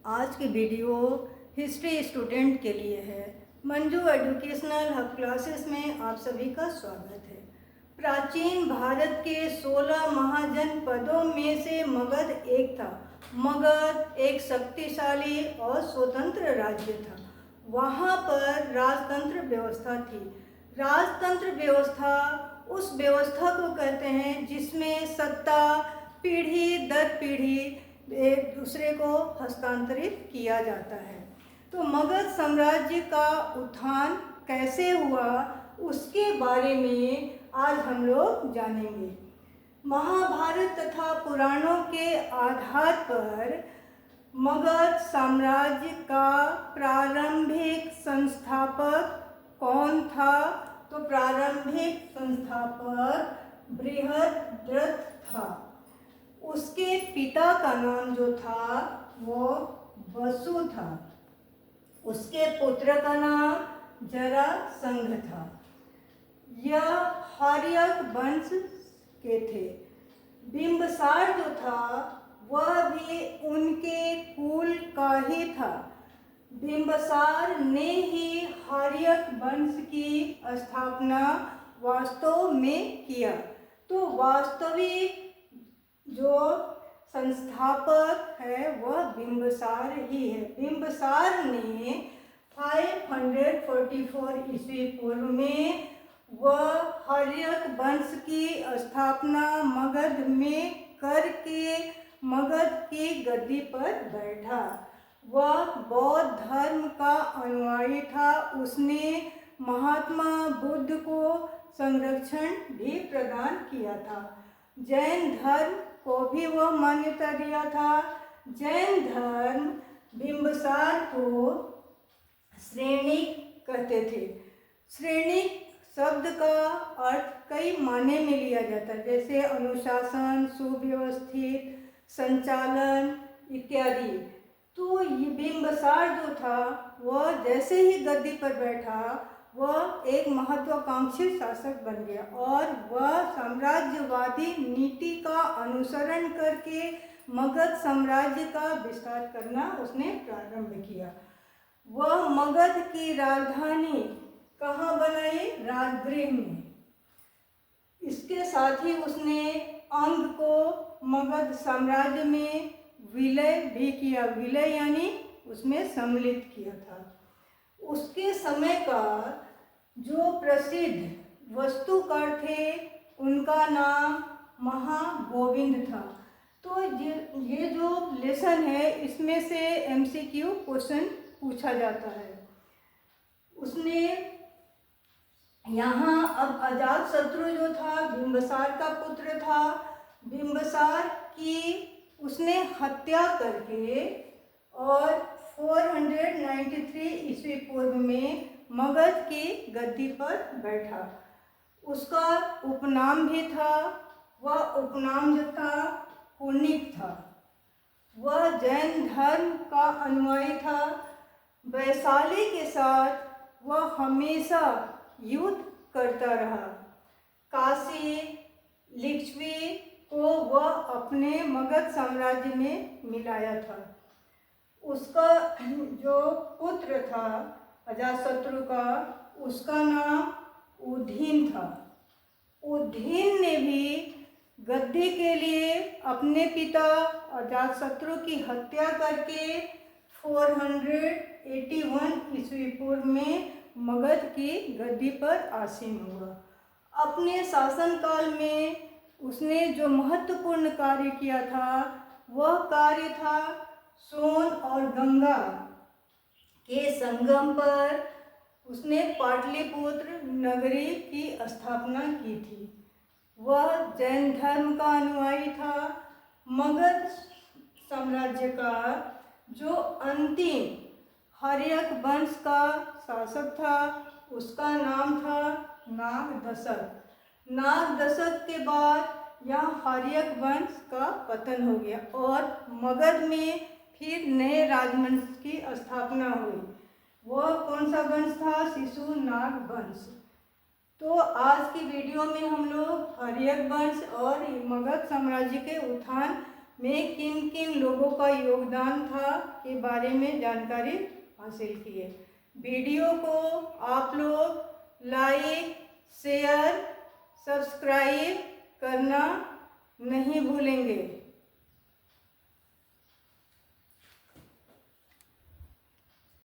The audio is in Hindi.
आज की वीडियो हिस्ट्री स्टूडेंट के लिए है। मंजू एजुकेशनल हब क्लासेस में आप सभी का स्वागत है। प्राचीन भारत के 16 महाजनपदों में से मगध एक था। मगध एक शक्तिशाली और स्वतंत्र राज्य था। वहाँ पर राजतंत्र व्यवस्था थी। राजतंत्र व्यवस्था उस व्यवस्था को कहते हैं जिसमें सत्ता पीढ़ी दर पीढ़ी एक दूसरे को हस्तांतरित किया जाता है। तो मगध साम्राज्य का उत्थान कैसे हुआ उसके बारे में आज हम लोग जानेंगे। महाभारत तथा पुराणों के आधार पर मगध साम्राज्य का प्रारंभिक संस्थापक कौन था? तो प्रारंभिक संस्थापक बृहद्रथ था। उसके पिता का नाम जो था वो वसु था। उसके पुत्र का नाम जरासंध था। यह हर्यक वंश के थे। बिंबसार जो था वह भी उनके कुल का ही था। बिंबसार ने ही हर्यक वंश की स्थापना वास्तव में किया। तो वास्तविक जो संस्थापक है वह बिंबसार ही है। बिंबसार ने 544 ईस्वी पूर्व में वह हर्यक वंश की स्थापना मगध में करके मगध की गद्दी पर बैठा। वह बौद्ध धर्म का अनुयायी था। उसने महात्मा बुद्ध को संरक्षण भी प्रदान किया था। जैन धर्म को भी वह मान्यता दिया था। जैन धर्म बिंबसार को श्रेणिक कहते थे। श्रेणिक शब्द का अर्थ कई मायने में लिया जाता है, जैसे अनुशासन, सुव्यवस्थित, संचालन इत्यादि। तो ये बिंबसार जो था वह जैसे ही गद्दी पर बैठा वह एक महत्वाकांक्षी शासक बन गया और वह साम्राज्यवादी नीति का अनुसरण करके मगध साम्राज्य का विस्तार करना उसने प्रारंभ किया। वह मगध की राजधानी कहाँ बनाई? राजगृह में। इसके साथ ही उसने अंग को मगध साम्राज्य में विलय भी किया। विलय यानी उसमें सम्मिलित किया था। उसके समय का जो प्रसिद्ध वास्तुकार थे उनका नाम महागोविंद था। तो ये जो लेसन है इसमें से MCQ क्वेश्चन पूछा जाता है। उसने यहाँ अब अजातशत्रु जो था बिंबसार का पुत्र था। बिंबसार की उसने हत्या करके और 493 ईस्वी पूर्व में मगध की गद्दी पर बैठा। उसका उपनाम भी था। वह उपनाम जो था पुनिक था। वह जैन धर्म का अनुयायी था। वैशाली के साथ वह हमेशा युद्ध करता रहा। काशी लिच्छवी को वह अपने मगध साम्राज्य में मिलाया था। उसका जो पुत्र था अजातशत्रु का उसका नाम उदीन था। उदीन ने भी गद्दी के लिए अपने पिता अजातशत्रु की हत्या करके 481 ईस्वी पूर्व में मगध की गद्दी पर आसीन हुआ। अपने शासनकाल में उसने जो महत्वपूर्ण कार्य किया था वह कार्य था सोन और गंगा के संगम पर उसने पाटलिपुत्र नगरी की स्थापना की थी। वह जैन धर्म का अनुयायी था। मगध साम्राज्य का जो अंतिम हर्यक वंश का शासक था उसका नाम था नागदशक। नागदशक के बाद यह हर्यक वंश का पतन हो गया और मगध में फिर नए राजवंश की स्थापना हुई। वह कौन सा वंश था? शिशुनाग वंश। तो आज की वीडियो में हम लोग हर्यक वंश और मगध साम्राज्य के उत्थान में किन किन लोगों का योगदान था के बारे में जानकारी हासिल की है। वीडियो को आप लोग लाइक, शेयर, सब्सक्राइब करना नहीं भूलेंगे।